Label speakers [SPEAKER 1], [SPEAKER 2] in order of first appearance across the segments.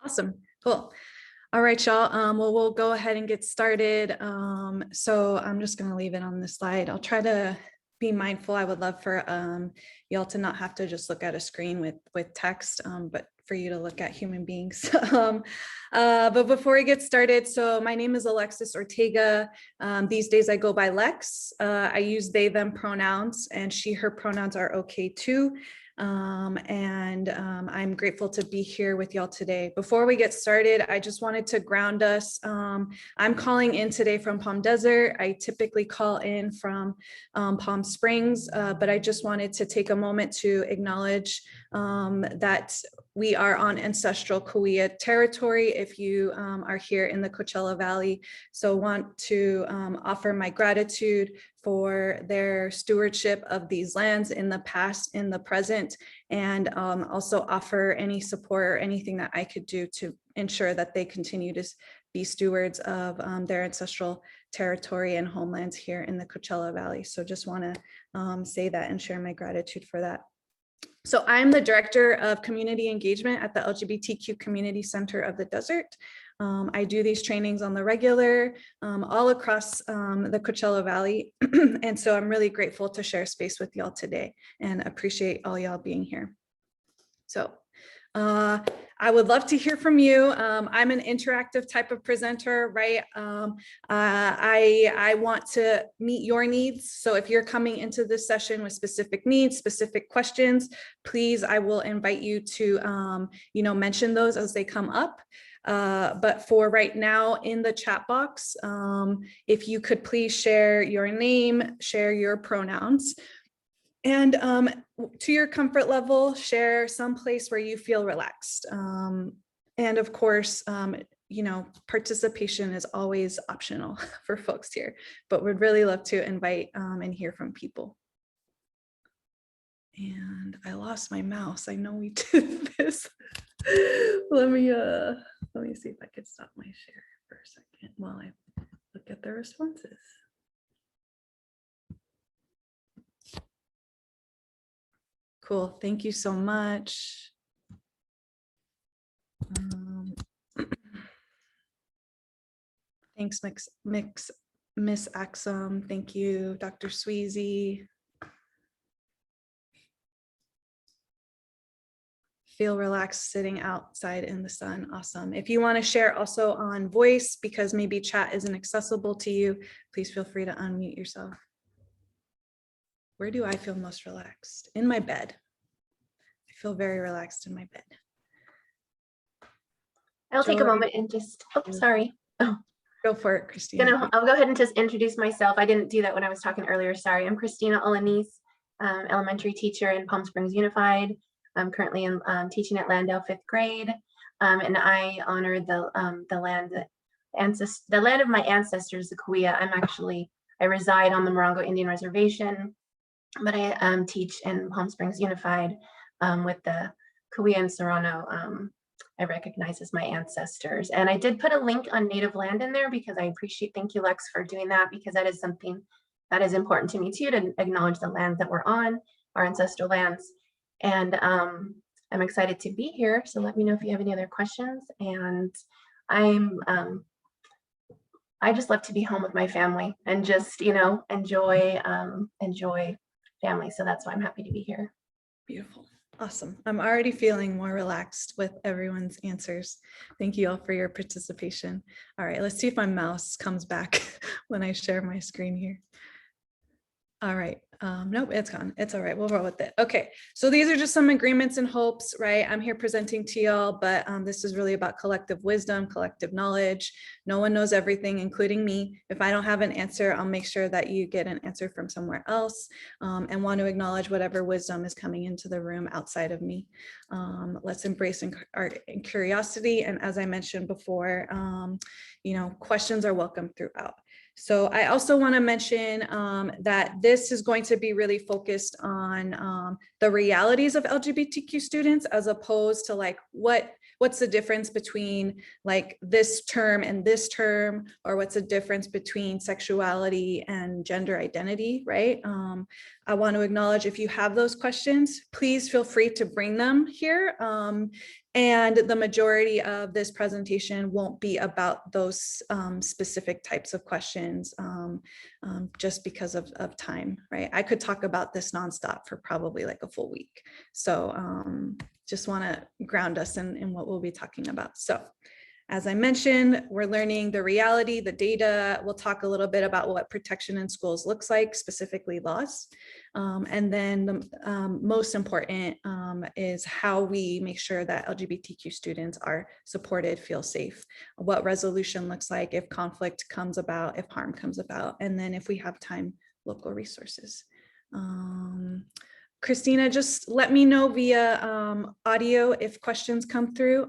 [SPEAKER 1] Awesome. Cool. All right, y'all. Well, we'll go ahead and get started. So I'm just going to leave it on this slide. I'll try to be mindful. I would love for y'all to not have to just look at a screen with text, but for you to look at human beings. But before we get started, so my name is Alexis Ortega. These days I go by Lex. I use they, them pronouns, and she, her pronouns are okay too. I'm grateful to be here with y'all today. Before we get started, I just wanted to ground us. I'm calling in today from Palm Desert. I typically call in from Palm Springs, but I just wanted to take a moment to acknowledge that we are on ancestral Cahuilla territory if you are here in the Coachella Valley. So want to offer my gratitude for their stewardship of these lands in the past, in the present, and also offer any support or anything that I could do to ensure that they continue to be stewards of their ancestral territory and homelands here in the Coachella Valley. So just want to say that and share my gratitude for that. So I'm the Director of Community Engagement at the LGBTQ Community Center of the Desert. I do these trainings on the regular all across the Coachella Valley. And so I'm really grateful to share space with y'all today and appreciate all y'all being here. So I would love to hear from you. I'm an interactive type of presenter, right? I want to meet your needs. So if you're coming into this session with specific needs, specific questions, please, I will invite you to, mention those as they come up. But for right now in the chat box, if you could please share your name, share your pronouns, and to your comfort level, share some place where you feel relaxed. And of course, participation is always optional for folks here, but we'd really love to invite and hear from people. And I lost my mouse. I know we did this. Let me see if I could stop my share for a second while I look at the responses. Cool, thank you so much. Thanks, Miss Axum. Thank you, Dr. Sweezy. Feel relaxed sitting outside in the sun. Awesome. If you want to share also on voice, because maybe chat isn't accessible to you, please feel free to unmute yourself. Where do I feel most relaxed? In my bed. I feel very relaxed in my bed.
[SPEAKER 2] I'll take a moment and just, sorry. Oh.
[SPEAKER 1] Go for it, Christina.
[SPEAKER 2] I'll go ahead and just introduce myself. I didn't do that when I was talking earlier. Sorry. I'm Christina Alanis, elementary teacher in Palm Springs Unified. I'm currently teaching at Landale 5th grade, and I honor the land of my ancestors, the Cahuilla. I reside on the Morongo Indian Reservation, but I teach in Palm Springs Unified with the Cahuilla and Serrano. I recognize as my ancestors, and I did put a link on native land in there because I thank you, Lex, for doing that, because that is something that is important to me too, to acknowledge the land that we're on, our ancestral lands. And I'm excited to be here. So let me know if you have any other questions. And I just love to be home with my family and just, enjoy family. So that's why I'm happy to be here.
[SPEAKER 1] Beautiful. Awesome. I'm already feeling more relaxed with everyone's answers. Thank you all for your participation. All right, let's see if my mouse comes back when I share my screen here. All right. Nope, it's gone. It's all right. We'll roll with it. Okay. So these are just some agreements and hopes, right? I'm here presenting to y'all, but this is really about collective wisdom, collective knowledge. No one knows everything, including me. If I don't have an answer, I'll make sure that you get an answer from somewhere else, and want to acknowledge whatever wisdom is coming into the room outside of me. Let's embrace our curiosity. And as I mentioned before, questions are welcome throughout. So I also want to mention that this is going to be really focused on the realities of LGBTQ students, as opposed to like what's the difference between like this term and this term, or what's the difference between sexuality and gender identity, right? I want to acknowledge if you have those questions, please feel free to bring them here. And the majority of this presentation won't be about those specific types of questions just because of time, right? I could talk about this nonstop for probably like a full week. So just want to ground us in what we'll be talking about. So as I mentioned, we're learning the reality, the data. We'll talk a little bit about what protection in schools looks like, specifically laws. And then the most important is how we make sure that LGBTQ students are supported, feel safe, what resolution looks like if conflict comes about, if harm comes about, and then if we have time, local resources. Christina, just let me know via audio if questions come through.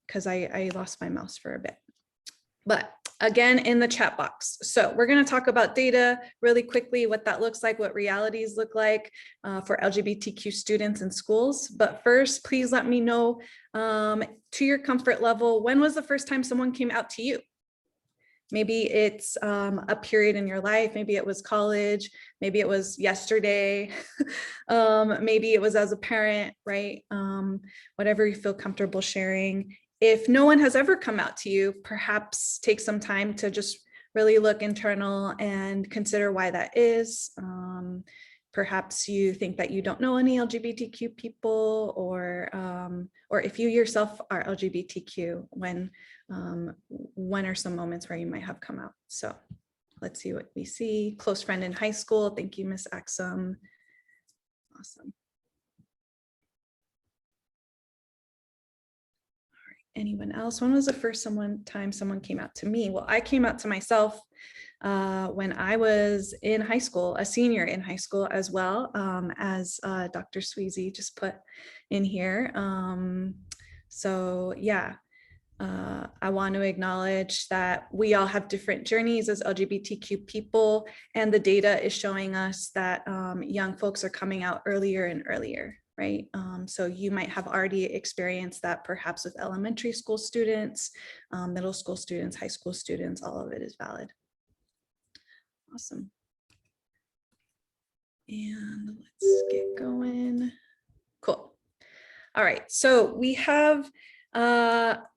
[SPEAKER 1] Because I lost my mouse for a bit. But again, in the chat box. So we're going to talk about data really quickly, what that looks like, what realities look like for LGBTQ students in schools. But first, please let me know to your comfort level, when was the first time someone came out to you? Maybe it's a period in your life. Maybe it was college. Maybe it was yesterday. Maybe it was as a parent, right? Whatever you feel comfortable sharing. If no one has ever come out to you, perhaps take some time to just really look internal and consider why that is. Perhaps you think that you don't know any LGBTQ people, or if you yourself are LGBTQ, when are some moments where you might have come out? So let's see what we see. Close friend in high school. Thank you, Miss Axum. Awesome. All right. Anyone else? When was the first time someone came out to me? Well, I came out to myself when I was in high school, a senior in high school as well, as Dr. Sweezy just put in here. So yeah, I want to acknowledge that we all have different journeys as LGBTQ people, and the data is showing us that young folks are coming out earlier and earlier, right? So you might have already experienced that perhaps with elementary school students, middle school students, high school students, all of it is valid. Awesome. And let's get going. Cool. All right, so we have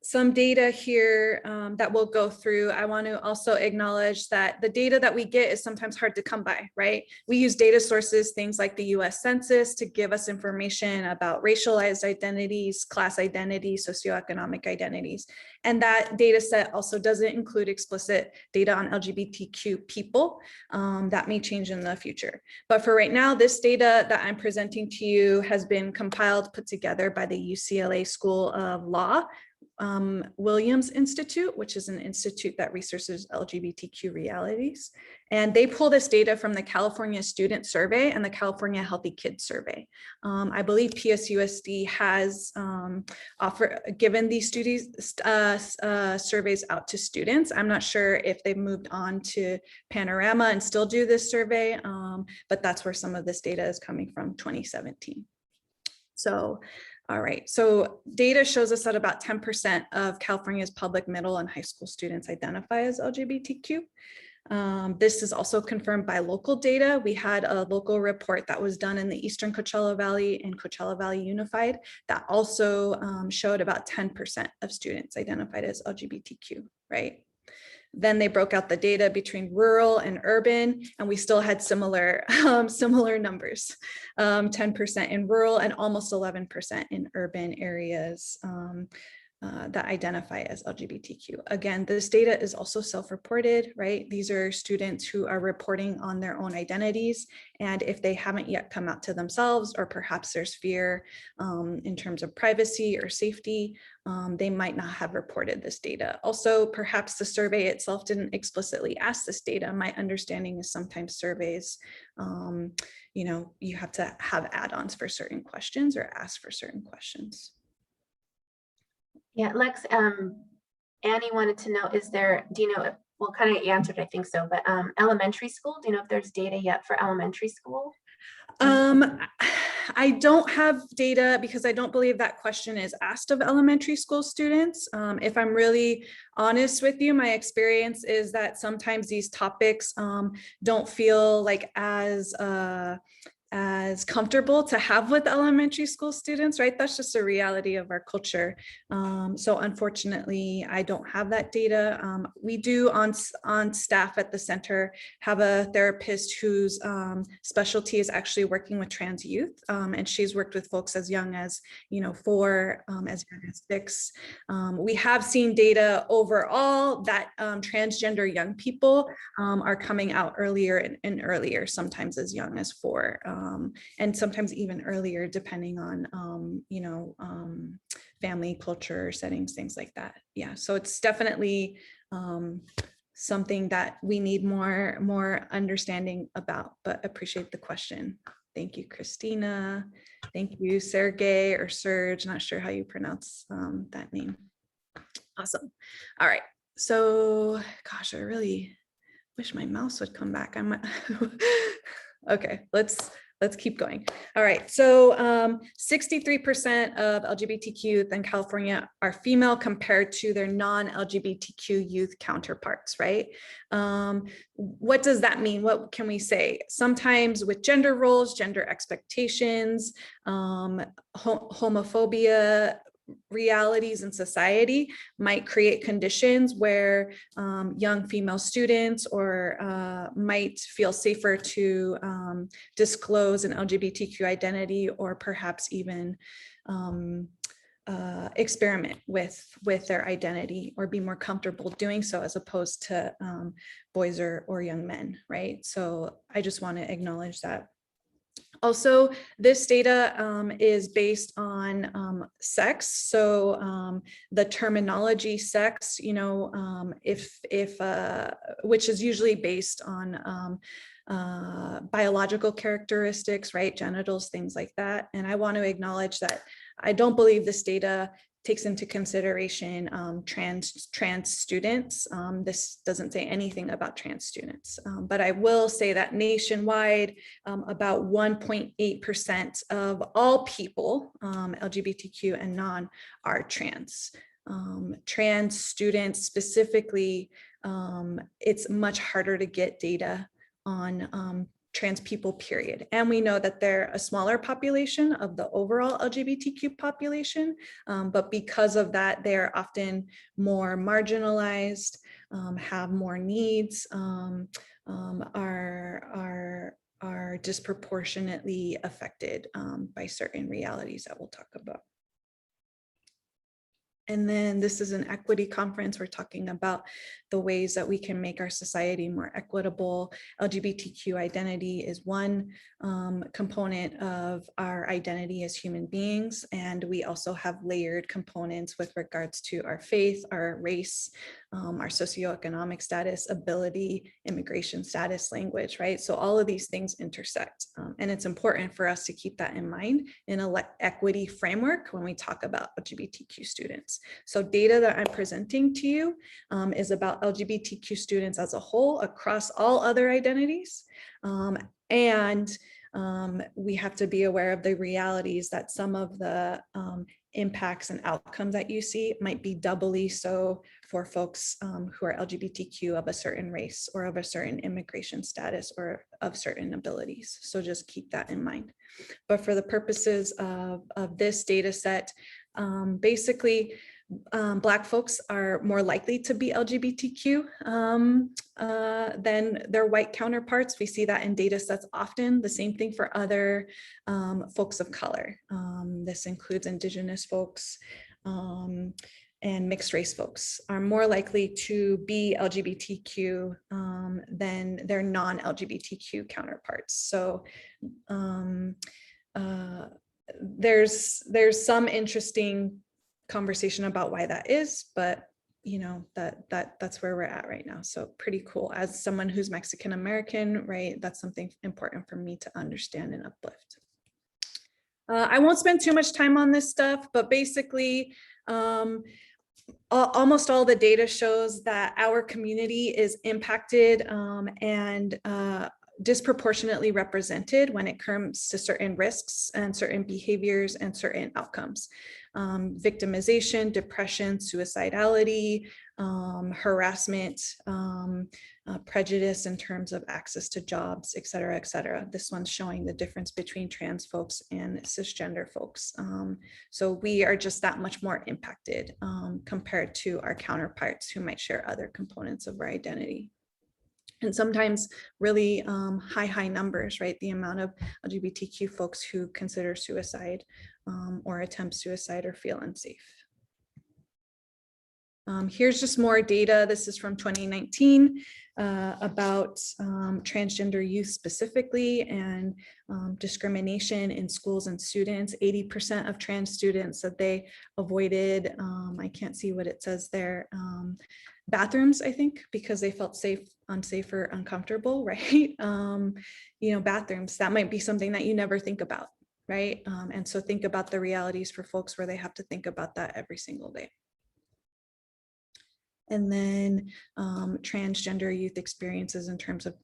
[SPEAKER 1] some data here that we'll go through. I want to also acknowledge that the data that we get is sometimes hard to come by, right? We use data sources, things like the US Census, to give us information about racialized identities, class identities, socioeconomic identities. And that data set also doesn't include explicit data on LGBTQ people. That may change in the future. But for right now, this data that I'm presenting to you has been compiled, put together by the UCLA School of Law, Williams Institute, which is an institute that researches LGBTQ realities. And they pull this data from the California Student Survey and the California Healthy Kids Survey. I believe PSUSD has given these surveys out to students. I'm not sure if they've moved on to Panorama and still do this survey, but that's where some of this data is coming from, 2017. So, all right, so data shows us that about 10% of California's public, middle, and high school students identify as LGBTQ. This is also confirmed by local data. We had a local report that was done in the Eastern Coachella Valley and Coachella Valley Unified that also showed about 10% of students identified as LGBTQ, right? Then they broke out the data between rural and urban, and we still had similar numbers, 10% in rural and almost 11% in urban areas that identify as LGBTQ. Again, this data is also self-reported, right? These are students who are reporting on their own identities, and if they haven't yet come out to themselves, or perhaps there's fear in terms of privacy or safety, they might not have reported this data. Also, perhaps the survey itself didn't explicitly ask this data. My understanding is sometimes surveys, you know, you have to have add-ons for certain questions or ask for certain questions.
[SPEAKER 2] Yeah, Lex, Annie wanted to know, is there, do you know, well, kind of answered, I think so, but elementary school, do you know if there's data yet for elementary school?
[SPEAKER 1] I don't have data because I don't believe that question is asked of elementary school students. If I'm really honest with you, my experience is that sometimes these topics don't feel like as as comfortable to have with elementary school students, right? That's just a reality of our culture. So unfortunately, I don't have that data. We do on staff at the center have a therapist whose specialty is actually working with trans youth. And she's worked with folks as young as, 4, as young as 6. We have seen data overall that transgender young people are coming out earlier and earlier, sometimes as young as 4, and sometimes even earlier, depending on, family, culture, settings, things like that. Yeah, so it's definitely something that we need more understanding about, but appreciate the question. Thank you, Christina. Thank you, Sergey or Serge, not sure how you pronounce that name. Awesome. All right, so gosh, I really wish my mouse would come back. I'm okay, let's keep going. All right, so 63% of LGBTQ youth in California are female compared to their non-LGBTQ youth counterparts, right? What does that mean? What can we say? Sometimes with gender roles, gender expectations, homophobia, realities in society might create conditions where young female students or might feel safer to disclose an LGBTQ identity, or perhaps even experiment with their identity or be more comfortable doing so, as opposed to boys or young men, right? So I just want to acknowledge that. Also, this data is based on sex. So the terminology sex, which is usually based on biological characteristics, right? Genitals, things like that. And I want to acknowledge that I don't believe this data takes into consideration trans students. This doesn't say anything about trans students, but I will say that nationwide, about 1.8% of all people, LGBTQ and non, are trans. Trans students specifically, it's much harder to get data on trans people, period. And we know that they're a smaller population of the overall LGBTQ population, but because of that, they're often more marginalized, have more needs, are disproportionately affected by certain realities that we'll talk about. And then this is an equity conference. We're talking about the ways that we can make our society more equitable. LGBTQ identity is one component of our identity as human beings. And we also have layered components with regards to our faith, our race, our socioeconomic status, ability, immigration status, language, right? So all of these things intersect. And it's important for us to keep that in mind in an equity framework when we talk about LGBTQ students. So data that I'm presenting to you is about LGBTQ students as a whole across all other identities. And we have to be aware of the realities that some of the impacts and outcomes that you see might be doubly so for folks who are LGBTQ of a certain race or of a certain immigration status or of certain abilities. So just keep that in mind. But for the purposes of this data set, basically, Black folks are more likely to be LGBTQ than their white counterparts. We see that in data sets often. The same thing for other folks of color. This includes Indigenous folks and mixed race folks are more likely to be LGBTQ than their non-LGBTQ counterparts. So there's some interesting conversation about why that is, but that's where we're at right now. So pretty cool. As someone who's Mexican American, right, that's something important for me to understand and uplift. I won't spend too much time on this stuff, but basically almost all the data shows that our community is impacted and disproportionately represented when it comes to certain risks and certain behaviors and certain outcomes. Victimization, depression, suicidality, harassment, prejudice in terms of access to jobs, et cetera, et cetera. This one's showing the difference between trans folks and cisgender folks. So we are just that much more impacted compared to our counterparts who might share other components of our identity. And sometimes really high numbers, right? The amount of LGBTQ folks who consider suicide or attempt suicide or feel unsafe. Here's just more data. This is from 2019 about transgender youth specifically and discrimination in schools and students. 80% of trans students said they avoided, I can't see what it says there, bathrooms, I think, because they felt unsafe or uncomfortable, right? You know, bathrooms, that might be something that you never think about, right? And so think about the realities for folks where they have to think about that every single day. And then transgender youth experiences in terms of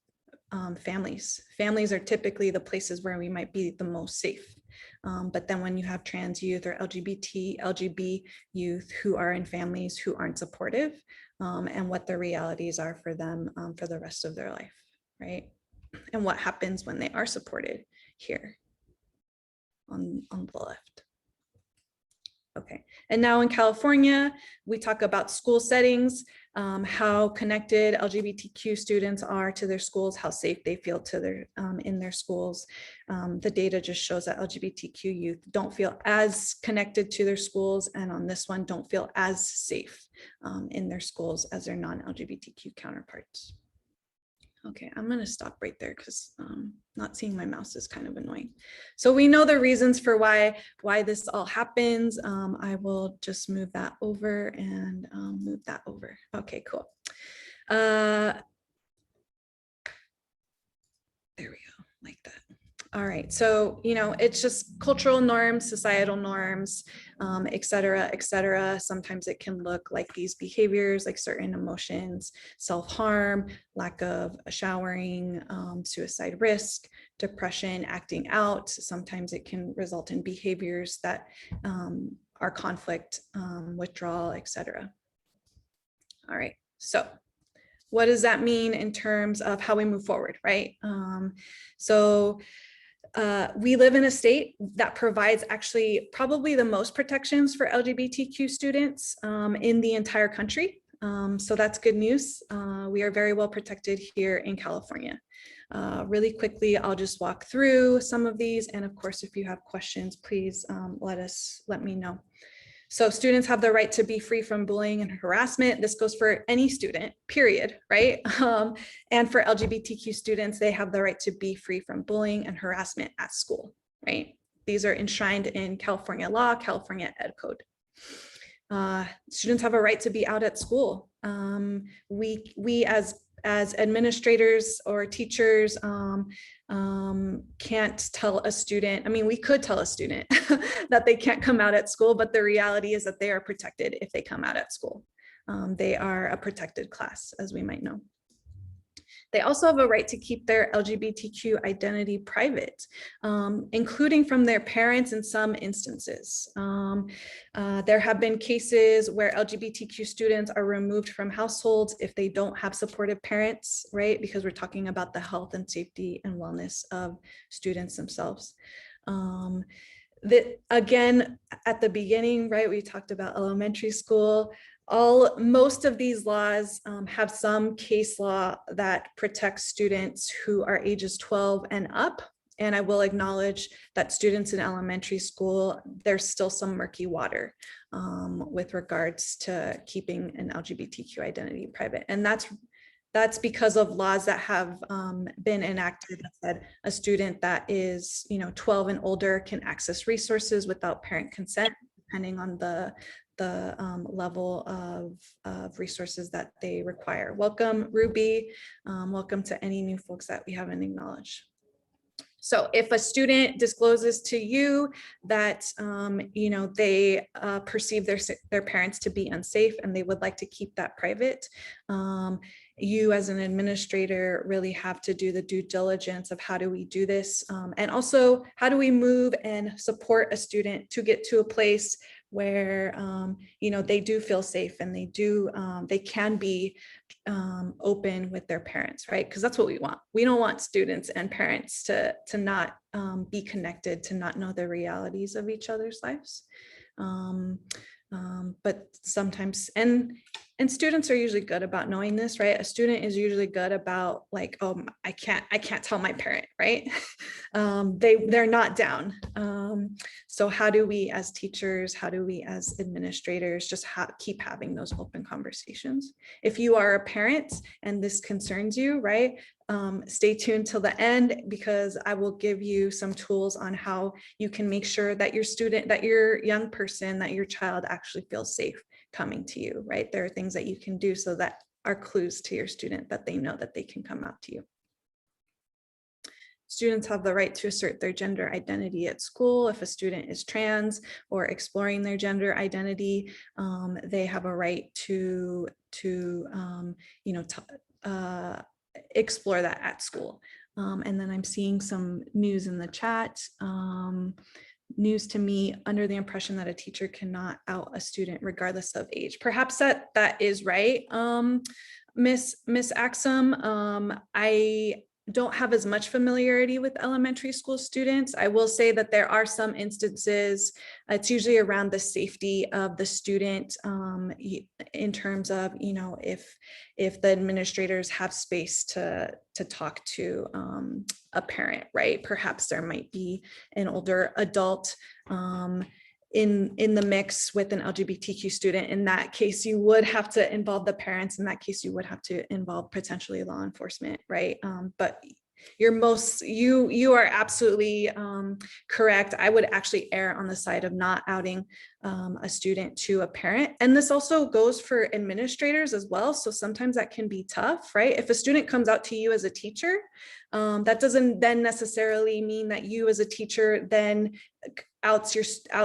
[SPEAKER 1] families. Families are typically the places where we might be the most safe. But then when you have trans youth or LGB youth who are in families who aren't supportive, and what the realities are for them for the rest of their life, right? And what happens when they are supported here on the left. Okay, and now in California, we talk about school settings, how connected LGBTQ students are to their schools, how safe they feel to their in their schools. The data just shows that LGBTQ youth don't feel as connected to their schools, and on this one, don't feel as safe in their schools as their non-LGBTQ counterparts. Okay, I'm going to stop right there because not seeing my mouse is kind of annoying. So we know the reasons for why this all happens. I will just move that over and move that over. Okay, cool. There we go, like that. All right, so, you know, it's just cultural norms, societal norms, et cetera, et cetera. Sometimes it can look like these behaviors, like certain emotions, self-harm, lack of showering, suicide risk, depression, acting out. Sometimes it can result in behaviors that are conflict, withdrawal, et cetera. All right, so what does that mean in terms of how we move forward, right? We live in a state that provides actually probably the most protections for LGBTQ students in the entire country. So that's good news. We are very well protected here in California. Really quickly, I'll just walk through some of these. And of course, if you have questions, please let me know. So students have the right to be free from bullying and harassment. This goes for any student, period, right? And for LGBTQ students, they have the right to be free from bullying and harassment at school, right? These are enshrined in California law, California Ed Code. Students have a right to be out at school. We as administrators or teachers can't tell a student, I mean, we could tell a student that they can't come out at school, but the reality is that they are protected if they come out at school. They are a protected class, as we might know. They also have a right to keep their LGBTQ identity private, including from their parents in some instances. There have been cases where LGBTQ students are removed from households if they don't have supportive parents, right? Because we're talking about the health and safety and wellness of students themselves. Again, at the beginning, right, we talked about elementary school. Most of these laws have some case law that protects students who are ages 12 and up. And I will acknowledge that students in elementary school, there's still some murky water with regards to keeping an LGBTQ identity private. And that's because of laws that have been enacted that said a student that is 12 and older can access resources without parent consent, depending on the level of resources that they require. Welcome, Ruby. Welcome to any new folks that we haven't acknowledged. So if a student discloses to you that they perceive their parents to be unsafe and they would like to keep that private, you as an administrator really have to do the due diligence of how do we do this, and also how do we move and support a student to get to a place where they do feel safe and they can be open with their parents, right? Because that's what we want. We don't want students and parents to not be connected, to not know the realities of each other's lives. But sometimes, and students are usually good about knowing this, right? A student is usually good about like, oh, I can't tell my parent, right? They're not down. So how do we as teachers, how do we as administrators just keep having those open conversations? If you are a parent and this concerns you, right? Stay tuned till the end, because I will give you some tools on how you can make sure that your student, that your young person, that your child actually feels safe coming to you, right? There are things that you can do so that are clues to your student that they know that they can come out to you. Students have the right to assert their gender identity at school. If a student is trans or exploring their gender identity, they have a right to explore that at school. And then I'm seeing some news in the chat. News to me, under the impression that a teacher cannot out a student regardless of age. Perhaps that is right, Miss Axum. I don't have as much familiarity with elementary school students. I will say that there are some instances, it's usually around the safety of the student, in terms of, if the administrators have space to talk to a parent, right? Perhaps there might be an older adult in the mix with an LGBTQ student. In that case, you would have to involve the parents. In that case, you would have to involve potentially law enforcement, right? But you are absolutely correct. I would actually err on the side of not outing a student to a parent. And this also goes for administrators as well. So sometimes that can be tough, right? If a student comes out to you as a teacher, that doesn't then necessarily mean that you as a teacher then outs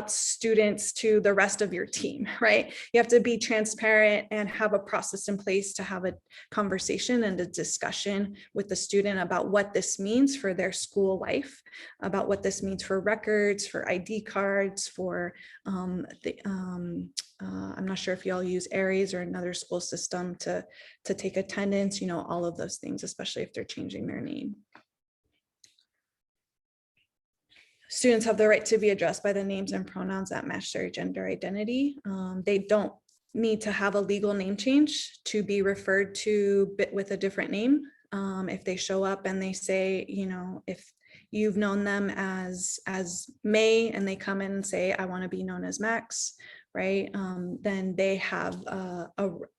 [SPEAKER 1] students to the rest of your team, right? You have to be transparent and have a process in place to have a conversation and a discussion with the student about what this means for their school life, about what this means for records, for ID cards, for I'm not sure if y'all use Aries or another school system to take attendance, all of those things, especially if they're changing their name. Students have the right to be addressed by the names and pronouns that match their gender identity. They don't need to have a legal name change to be referred to with a different name. If they show up and they say, if you've known them as May and they come in and say, I want to be known as Max, right? Then they have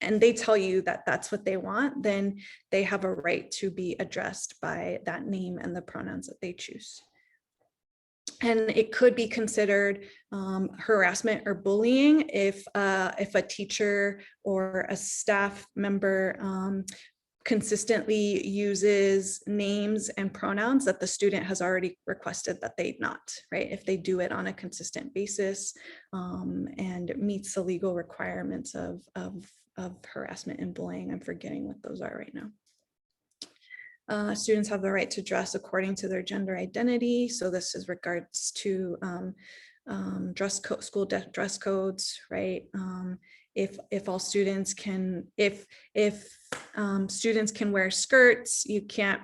[SPEAKER 1] and they tell you that that's what they want, then they have a right to be addressed by that name and the pronouns that they choose. And it could be considered harassment or bullying if a teacher or a staff member consistently uses names and pronouns that the student has already requested that they not, right? If they do it on a consistent basis and meets the legal requirements of harassment and bullying. I'm forgetting what those are right now. Students have the right to dress according to their gender identity. So this is regards to school dress codes, right? If all students can, if students can wear skirts, you can't,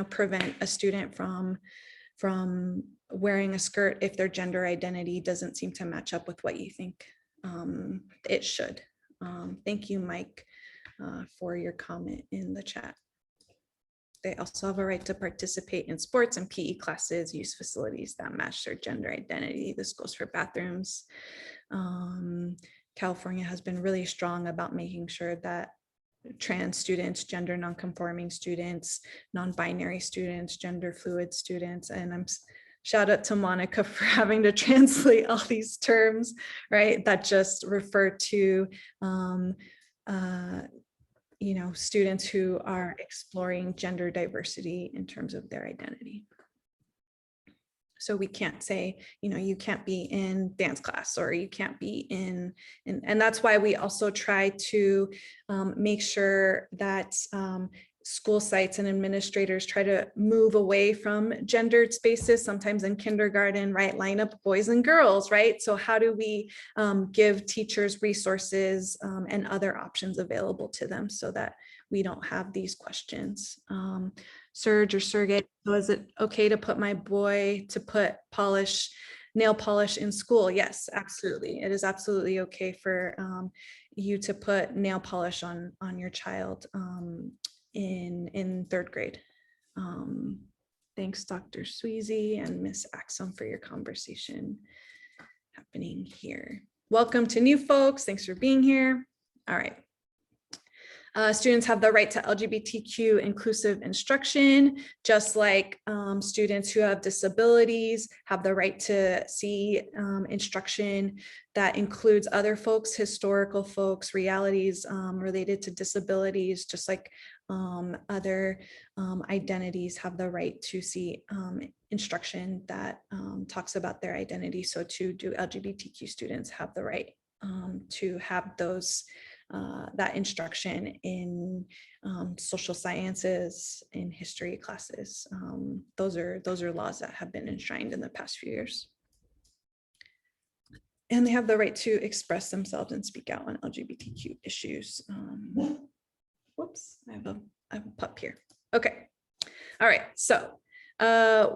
[SPEAKER 1] prevent a student from wearing a skirt if their gender identity doesn't seem to match up with what you think it should. Thank you, Mike, for your comment in the chat. They also have a right to participate in sports and PE classes, use facilities that match their gender identity. This goes for bathrooms. California has been really strong about making sure that trans students, gender nonconforming students, non-binary students, gender fluid students, and I'm shout out to Monica for having to translate all these terms, right? That just refer to students who are exploring gender diversity in terms of their identity. So we can't say, you can't be in dance class, or you can't be and that's why we also try to make sure that school sites and administrators try to move away from gendered spaces, sometimes in kindergarten, right? Line up boys and girls, right? So how do we give teachers resources and other options available to them so that we don't have these questions? Serge or Sergey, so is it okay to put my boy to put nail polish in school? Yes, absolutely. It is absolutely okay for you to put nail polish on your child in 3rd grade. Thanks, Dr. Sweezy and Miss Axum, for your conversation happening here. Welcome to new folks. Thanks for being here. All right. Students have the right to LGBTQ inclusive instruction, just like students who have disabilities have the right to see instruction that includes other folks, historical folks, realities related to disabilities, just like other identities have the right to see instruction that talks about their identity. So too do LGBTQ students have the right to have those that instruction in social sciences, in history classes. Those are laws that have been enshrined in the past few years. And they have the right to express themselves and speak out on LGBTQ issues. Whoops, I have a pup here. Okay, all right, so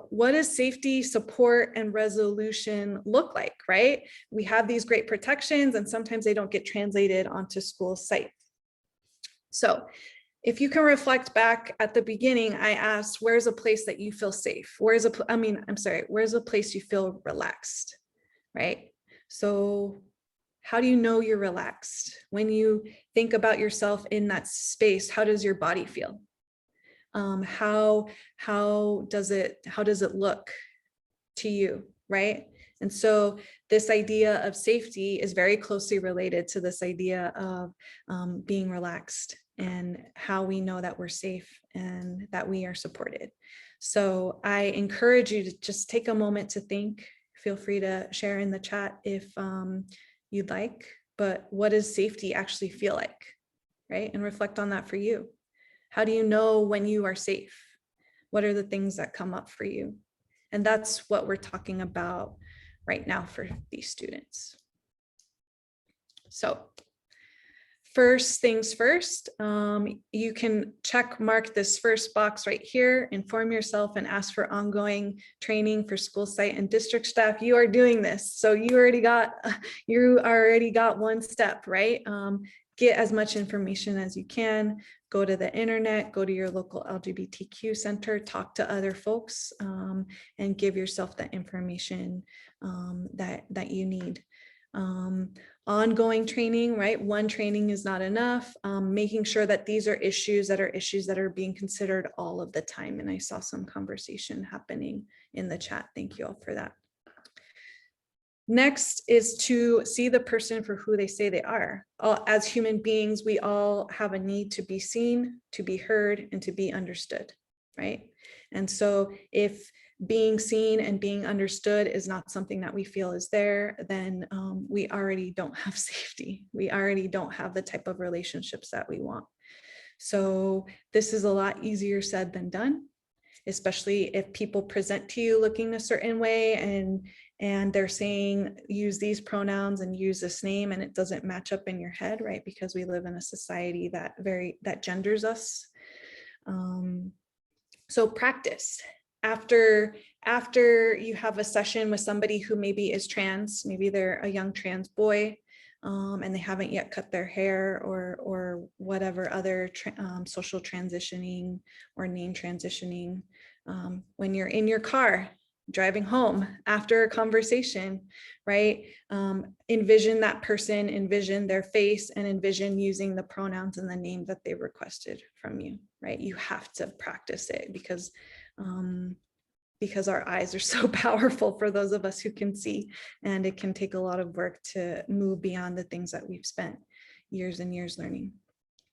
[SPEAKER 1] what does safety, support, and resolution look like, right? We have these great protections and sometimes they don't get translated onto school site. So if you can reflect back at the beginning, I asked, where's a place that you feel safe? Where's a place you feel relaxed, right? So how do you know you're relaxed? When you think about yourself in that space, how does your body feel? How does it look to you, right? And so this idea of safety is very closely related to this idea of being relaxed and how we know that we're safe and that we are supported. So I encourage you to just take a moment to think. Feel free to share in the chat if you'd like, but what does safety actually feel like, right? And reflect on that for you. How do you know when you are safe? What are the things that come up for you? And that's what we're talking about right now for these students. So first things first, you can check mark this first box right here, inform yourself and ask for ongoing training for school site and district staff. You are doing this. So you already got one step, right? Get as much information as you can, go to the internet, go to your local LGBTQ center, talk to other folks, and give yourself the information that you need. Ongoing training, right? One training is not enough. Making sure that these are issues that are being considered all of the time. And I saw some conversation happening in the chat. Thank you all for that. Next is to see the person for who they say they are. As human beings, we all have a need to be seen, to be heard, and to be understood, right? And so if being seen and being understood is not something that we feel is there, then we already don't have safety. We already don't have the type of relationships that we want. So this is a lot easier said than done, especially if people present to you looking a certain way and they're saying use these pronouns and use this name, and it doesn't match up in your head, right? Because we live in a society that genders us. So practice. After you have a session with somebody who maybe is trans, maybe they're a young trans boy, and they haven't yet cut their hair or whatever other social transitioning or name transitioning, when you're in your car driving home after a conversation, right? Envision that person, envision their face, and envision using the pronouns and the name that they requested from you, right? You have to practice it because our eyes are so powerful for those of us who can see, and it can take a lot of work to move beyond the things that we've spent years and years learning,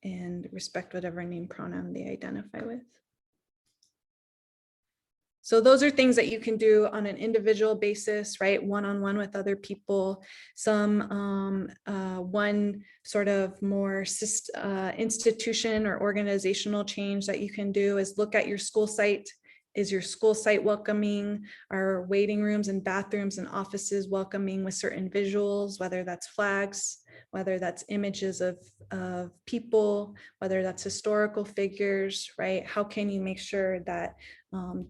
[SPEAKER 1] and respect whatever name pronoun they identify with. So those are things that you can do on an individual basis, right? One-on-one with other people. One sort of more institution or organizational change that you can do is look at your school site. Is your school site welcoming? Are waiting rooms and bathrooms and offices welcoming with certain visuals, whether that's flags, whether that's images of people, whether that's historical figures, right? How can you make sure that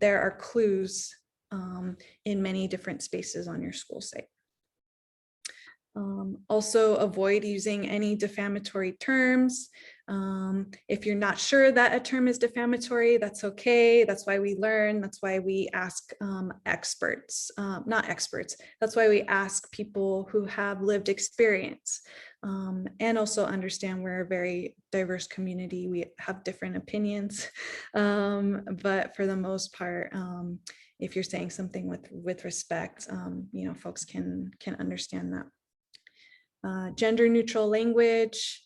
[SPEAKER 1] there are clues in many different spaces on your school site? Also avoid using any defamatory terms. If you're not sure that a term is defamatory, that's okay. That's why we learn. That's why we ask experts, not experts. That's why we ask people who have lived experience, and also understand we're a very diverse community. We have different opinions, but for the most part, if you're saying something with respect, folks can understand that. Gender neutral language.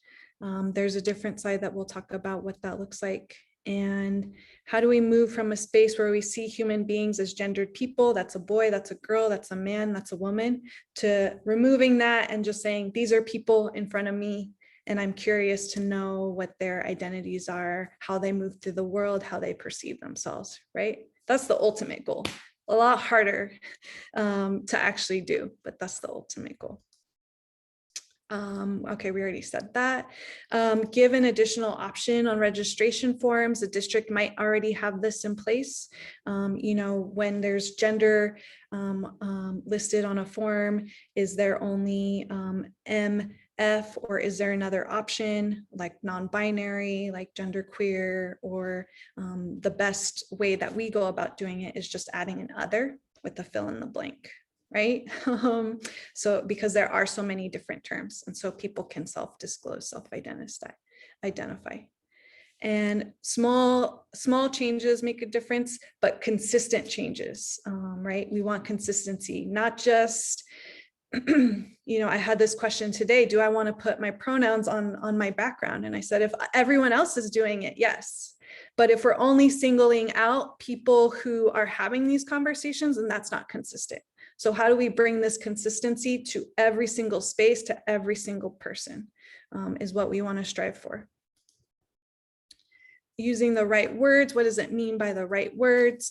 [SPEAKER 1] There's a different side that we'll talk about what that looks like. And how do we move from a space where we see human beings as gendered people, that's a boy, that's a girl, that's a man, that's a woman, to removing that and just saying, these are people in front of me, and I'm curious to know what their identities are, how they move through the world, how they perceive themselves, right? That's the ultimate goal. A lot harder to actually do, but that's the ultimate goal. Okay, we already said that. Give an additional option on registration forms. The district might already have this in place. When there's gender listed on a form, is there only MF, or is there another option like non-binary, like genderqueer, or the best way that we go about doing it is just adding an other with the fill in the blank. Right? So because there are so many different terms, and so people can self-disclose, self-identify. And small changes make a difference, but consistent changes, right? We want consistency, not just, I had this question today, do I want to put my pronouns on my background? And I said, if everyone else is doing it, yes. But if we're only singling out people who are having these conversations, then that's not consistent. So how do we bring this consistency to every single space, to every single person, is what we want to strive for. Using the right words. What does it mean by the right words?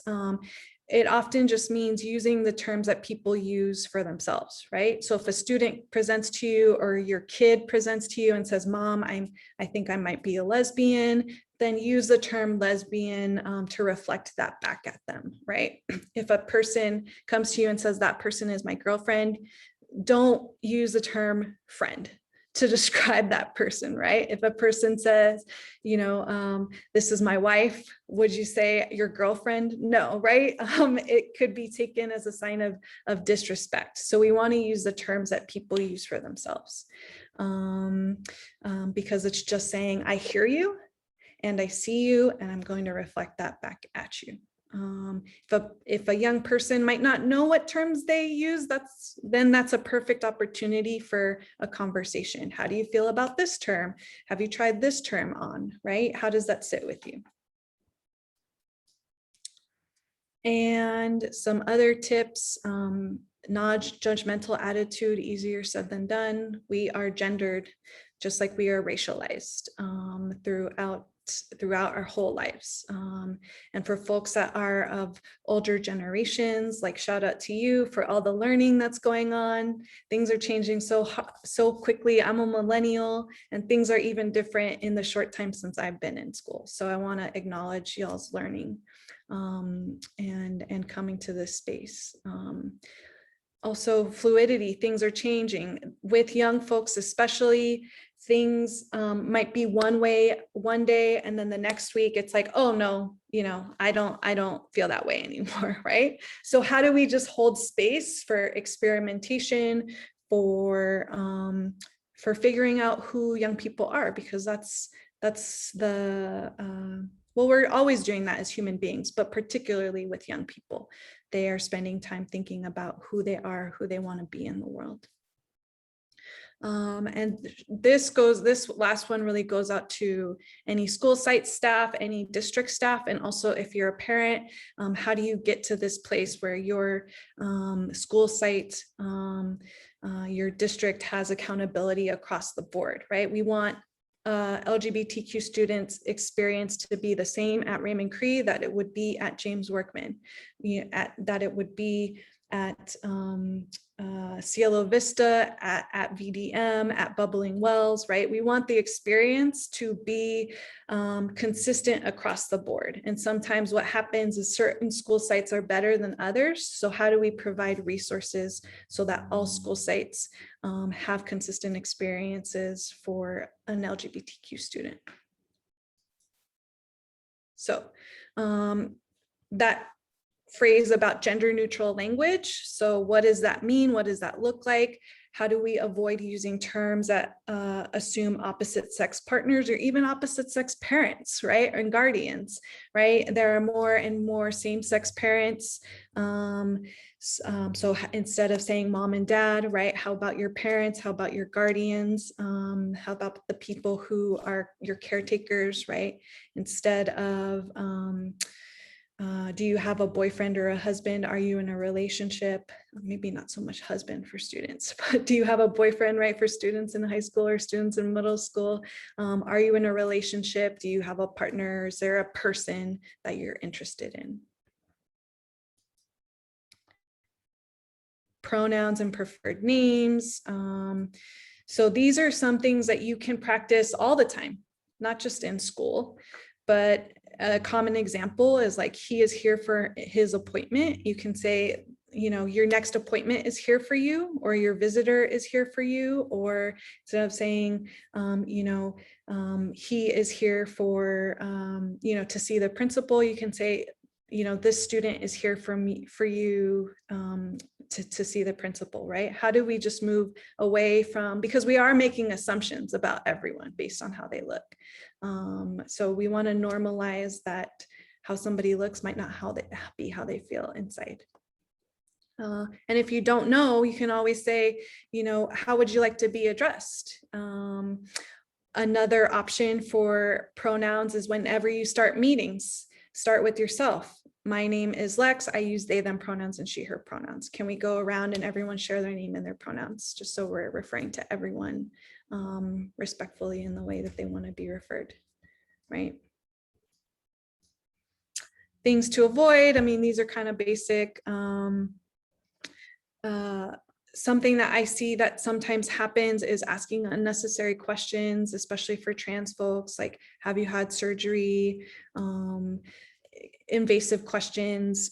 [SPEAKER 1] It often just means using the terms that people use for themselves, right? So if a student presents to you, or your kid presents to you and says, Mom, I think I might be a lesbian, then use the term lesbian to reflect that back at them, right? If a person comes to you and says, that person is my girlfriend, don't use the term friend to describe that person, right? If a person says, this is my wife, would you say your girlfriend? No, right? It could be taken as a sign of disrespect. So we want to use the terms that people use for themselves, because it's just saying, I hear you and I see you, and I'm going to reflect that back at you. If a young person might not know what terms they use, that's a perfect opportunity for a conversation. How do you feel about this term? Have you tried this term on, right? How does that sit with you? And some other tips, non-judgmental attitude, easier said than done. We are gendered just like we are racialized throughout our whole lives. And for folks that are of older generations, like shout out to you for all the learning that's going on. Things are changing so quickly. I'm a millennial, and things are even different in the short time since I've been in school. So I want to acknowledge y'all's learning and coming to this space. Also fluidity, things are changing with young folks, especially. Things might be one way one day, and then the next week it's like, oh no, I don't feel that way anymore, right? So how do we just hold space for experimentation, for figuring out who young people are, because that's the well, we're always doing that as human beings, but particularly with young people. They are spending time thinking about who they are, who they want to be in the world. And this last one really goes out to any school site staff, any district staff, and also if you're a parent, how do you get to this place where your school site, your district has accountability across the board, right? We want LGBTQ students' experience to be the same at Raymond Cree that it would be at James Workman, that it would be at Cielo Vista, at VDM, at Bubbling Wells, right? We want the experience to be consistent across the board. And sometimes what happens is certain school sites are better than others. So how do we provide resources so that all school sites have consistent experiences for an LGBTQ student? So that phrase about gender neutral language. So what does that mean? What does that look like? How do we avoid using terms that assume opposite sex partners or even opposite sex parents, right? And guardians, right? There are more and more same-sex parents. So instead of saying mom and dad, right? How about your parents? How about your guardians? How about the people who are your caretakers, right? Instead of, do you have a boyfriend or a husband? Are you in a relationship? Maybe not so much husband for students, but do you have a boyfriend, right? For students in high school or students in middle school? Are you in a relationship? Do you have a partner? Is there a person that you're interested in? Pronouns and preferred names. So these are some things that you can practice all the time, not just in school, but a common example is like, he is here for his appointment. You can say, you know, your next appointment is here for you, or your visitor is here for you. Or instead of saying, you know, he is here for, you know, to see the principal, you can say, you know, this student is here for me, for you, to see the principal, right? How do we just move away from, because we are making assumptions about everyone based on how they look. So we want to normalize that how somebody looks might not be how they feel inside. And if you don't know, you can always say, you know, how would you like to be addressed? Another option for pronouns is whenever you start meetings, start with yourself. My name is Lex. I use they, them pronouns and she, her pronouns. Can we go around and everyone share their name and their pronouns, just so we're referring to everyone respectfully in the way that they want to be referred, right? Things to avoid. I mean, these are kind of basic. Something that I see that sometimes happens is asking unnecessary questions, especially for trans folks, like, have you had surgery? Invasive questions.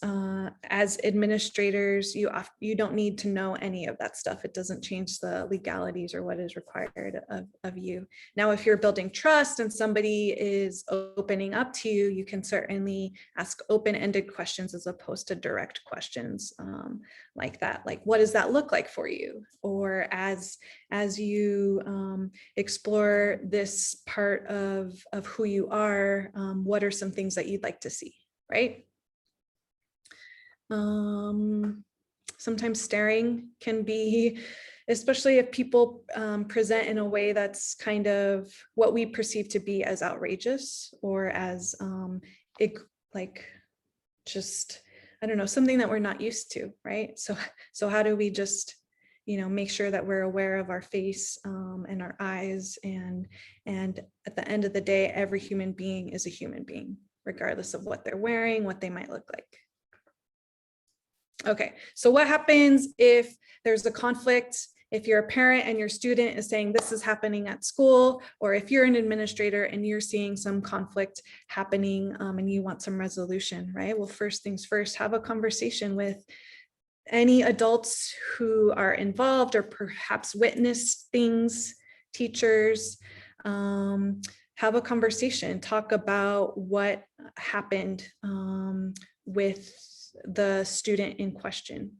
[SPEAKER 1] As administrators, you don't need to know any of that stuff. It doesn't change the legalities or what is required of you. Now, if you're building trust and somebody is opening up to you, you can certainly ask open-ended questions as opposed to direct questions like that. Like, what does that look like for you? Or as you explore this part of who you are, what are some things that you'd like to see? Right? Sometimes staring can be, especially if people present in a way that's kind of what we perceive to be as outrageous or as like just, I don't know, something that we're not used to, right? So how do we just, you know, make sure that we're aware of our face and our eyes, and at the end of the day, every human being is a human being, regardless of what they're wearing, what they might look like. Okay, so what happens if there's a conflict? If you're a parent and your student is saying this is happening at school, or if you're an administrator and you're seeing some conflict happening and you want some resolution, right? Well, first things first, have a conversation with any adults who are involved or perhaps witnessed things, teachers. Have a conversation, talk about what happened with the student in question.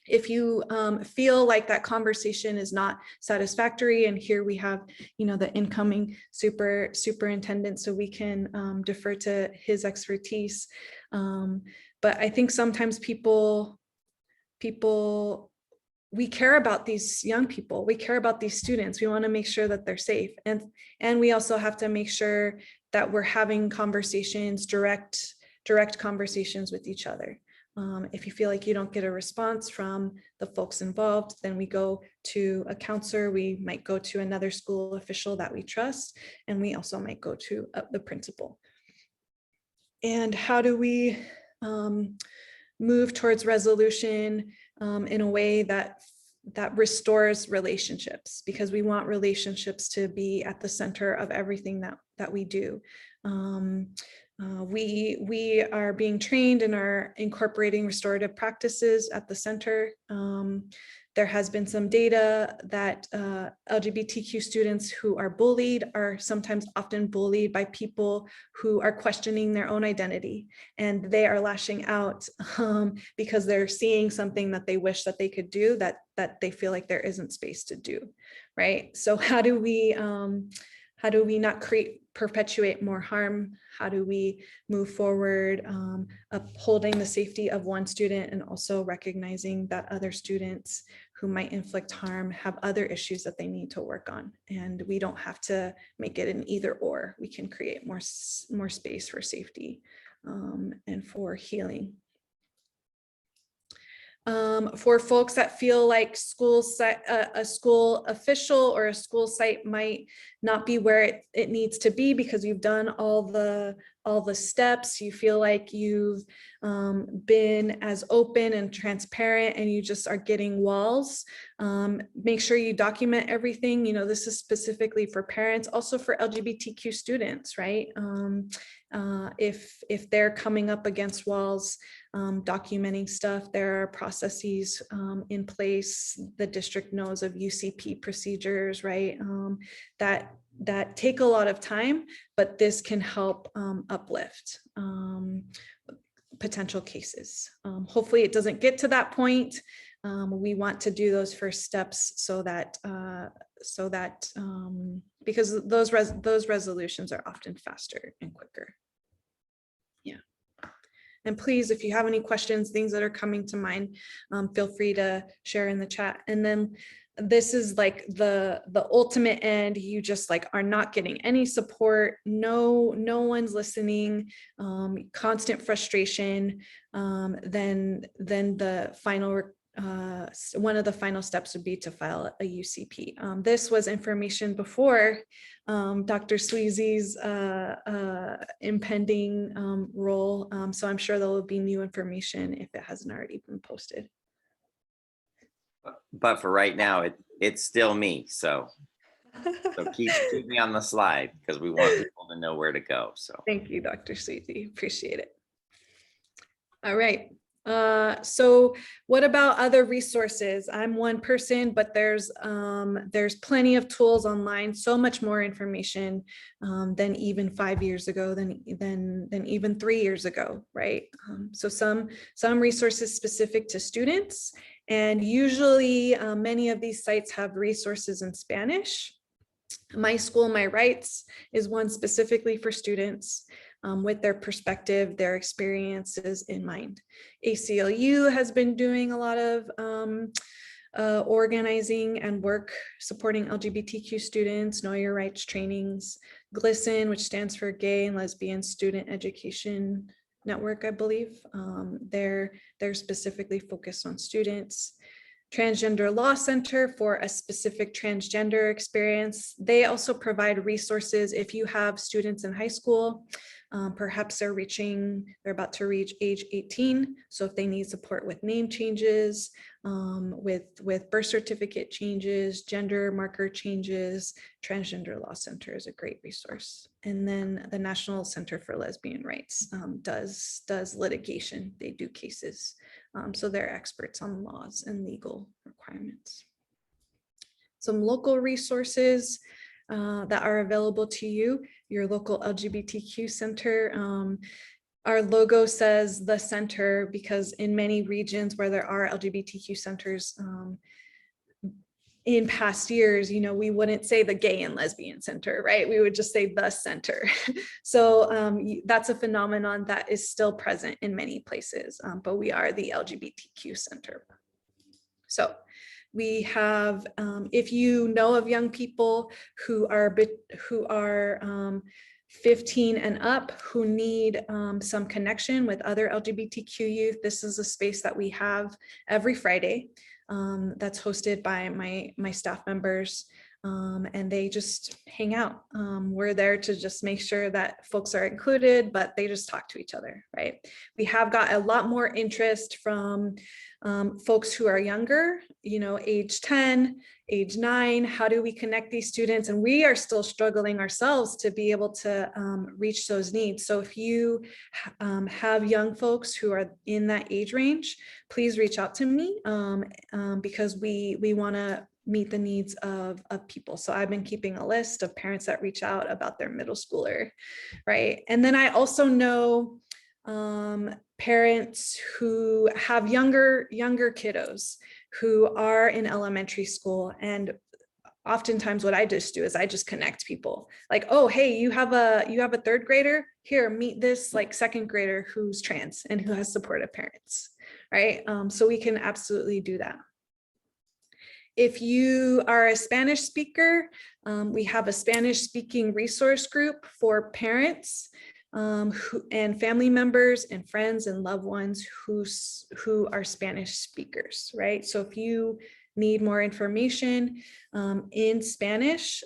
[SPEAKER 1] If you feel like that conversation is not satisfactory, and here we have, you know, the incoming superintendent, so we can defer to his expertise. But I think sometimes people we care about these young people, we care about these students, we want to make sure that they're safe. And we also have to make sure that we're having conversations, direct conversations with each other. If you feel like you don't get a response from the folks involved, then we go to a counselor, we might go to another school official that we trust, and we also might go to the principal. And how do we move towards resolution in a way that restores relationships, because we want relationships to be at the center of everything that we do. We are being trained and are incorporating restorative practices at the center. There has been some data that LGBTQ students who are bullied are sometimes often bullied by people who are questioning their own identity, and they are lashing out because they're seeing something that they wish that they could do that they feel like there isn't space to do, right? So how do we not perpetuate more harm? How do we move forward, upholding the safety of one student and also recognizing that other students who might inflict harm have other issues that they need to work on? And we don't have to make it an either or. We can create more space for safety and for healing. For folks that feel like a school official or a school site might not be where it needs to be because you've done all the steps, you feel like you've been as open and transparent and you just are getting walls, make sure you document everything. You know, this is specifically for parents, also for LGBTQ students, right? If they're coming up against walls, documenting stuff, there are processes in place. The district knows of UCP procedures, right? That take a lot of time, but this can help uplift potential cases. Hopefully it doesn't get to that point. We want to do those first steps so that because those resolutions are often faster and quicker. Yeah. And please, if you have any questions, things that are coming to mind, feel free to share in the chat. And then this is like the ultimate end. You just like are not getting any support. No one's listening. Constant frustration. Then the final one of the final steps would be to file a UCP. This was information before Dr. Sweezy's impending role. So I'm sure there will be new information if it hasn't already been posted.
[SPEAKER 3] But for right now, it's still me. So keep me on the slide because we want people to know where to go. So
[SPEAKER 1] thank you, Dr. Sweezy. Appreciate it. All right. So what about other resources? I'm one person, but there's plenty of tools online, so much more information than even 5 years ago, than even 3 years ago, right? So some resources specific to students, and usually many of these sites have resources in Spanish. My School, My Rights is one specifically for students. With their perspective, their experiences in mind. ACLU has been doing a lot of organizing and work supporting LGBTQ students, Know Your Rights trainings. GLSEN, which stands for Gay and Lesbian Student Education Network, I believe. They're specifically focused on students. Transgender Law Center for a specific transgender experience. They also provide resources if you have students in high school. Perhaps they're about to reach age 18. So if they need support with name changes, with birth certificate changes, gender marker changes, Transgender Law Center is a great resource. And then the National Center for Lesbian Rights does litigation. They do cases. So they're experts on laws and legal requirements. Some local resources that are available to you, your local LGBTQ center. Our logo says the center because in many regions where there are LGBTQ centers, in past years, you know, we wouldn't say the Gay and Lesbian Center, right? We would just say the center. So that's a phenomenon that is still present in many places, but we are the LGBTQ center. So We have, if you know of young people who are 15 and up who need some connection with other LGBTQ youth, this is a space that we have every Friday that's hosted by my staff members. And they just hang out. We're there to just make sure that folks are included, but they just talk to each other, right? We have got a lot more interest from folks who are younger, age 10, age 9. How do we connect these students? And we are still struggling ourselves to be able to reach those needs. So if you have young folks who are in that age range, please reach out to me because we want to meet the needs of people. So I've been keeping a list of parents that reach out about their middle schooler, right? And then I also know parents who have younger kiddos who are in elementary school. And oftentimes what I just do is I just connect people like, oh, hey, you have a third grader here, meet this like second grader who's trans and who has supportive parents, right? So we can absolutely do that. If you are a Spanish speaker, we have a Spanish speaking resource group for parents and family members and friends and loved ones who are Spanish speakers, right? So if you need more information in Spanish,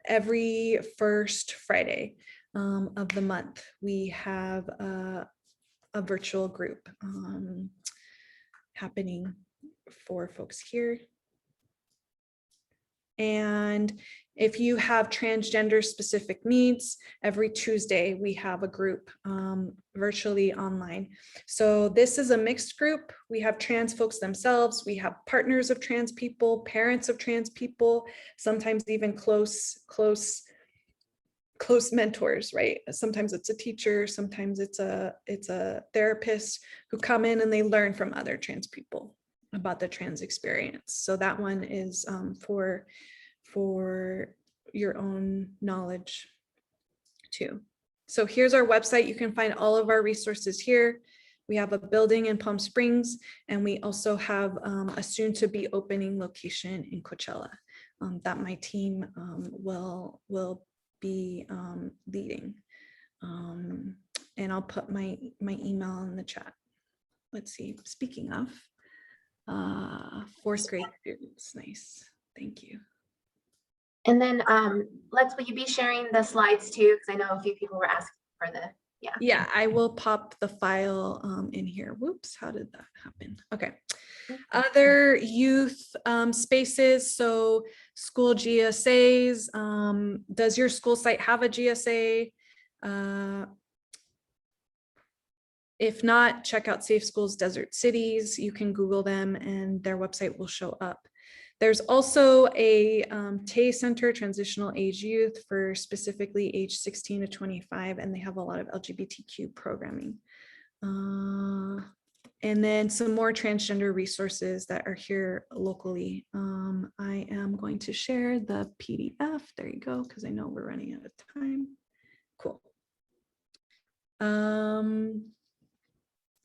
[SPEAKER 1] every first Friday of the month, we have a virtual group happening for folks here. And if you have transgender specific needs, every Tuesday we have a group virtually online. So this is a mixed group. We have trans folks themselves. We have partners of trans people, parents of trans people, sometimes even close mentors, right? Sometimes it's a teacher, sometimes it's a therapist who come in and they learn from other trans people about the trans experience. So that one is for your own knowledge too. So here's our website. You can find all of our resources here. We have a building in Palm Springs, and we also have a soon to be opening location in Coachella that my team will be leading. And I'll put my email in the chat. Let's see, speaking of, fourth grade students, nice, thank you.
[SPEAKER 2] And then Lex, will you be sharing the slides too? Because I know a few people were asking for the,
[SPEAKER 1] Yeah, I will pop the file in here. Whoops, how did that happen? Okay. Other youth spaces, so school GSAs. Does your school site have a GSA? If not, check out Safe Schools Desert Cities. You can Google them and their website will show up. There's also a TAY Center, Transitional Age Youth, for specifically age 16 to 25, and they have a lot of LGBTQ programming. And then some more transgender resources that are here locally. I am going to share the PDF. There you go, because I know we're running out of time. Cool.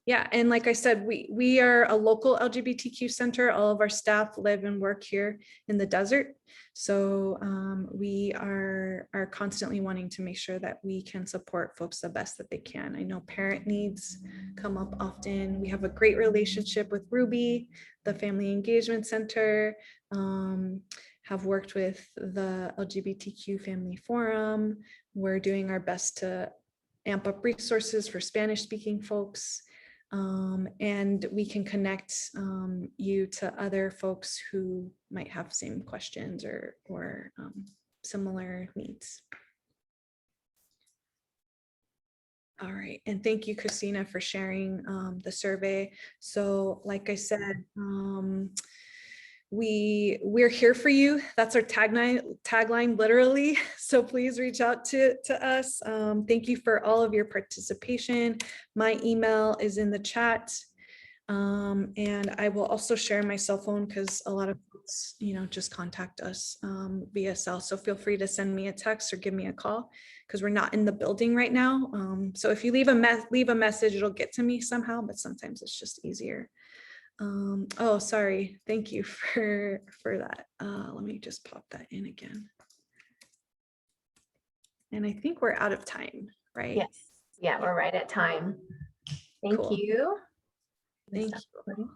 [SPEAKER 1] Yeah, and like I said, we are a local LGBTQ center. All of our staff live and work here in the desert. So we are constantly wanting to make sure that we can support folks the best that they can. I know parent needs come up often. We have a great relationship with Ruby, the Family Engagement Center, have worked with the LGBTQ Family Forum. We're doing our best to amp up resources for Spanish speaking folks. And we can connect you to other folks who might have same questions or similar needs. All right, and thank you, Christina, for sharing the survey. So like I said, we're here for you. That's our tagline literally. So please reach out to us. Thank you for all of your participation. My email is in the chat. And I will also share my cell phone because a lot of folks, just contact us via cell. So feel free to send me a text or give me a call because we're not in the building right now. So if you leave a message, it'll get to me somehow, but sometimes it's just easier Oh, sorry. Thank you for that. Let me just pop that in again. And I think we're out of time, right?
[SPEAKER 2] Yes. Yeah, we're right at time. Thank
[SPEAKER 1] Cool.
[SPEAKER 2] you.
[SPEAKER 1] Thank
[SPEAKER 2] Stop
[SPEAKER 1] you.
[SPEAKER 2] recording.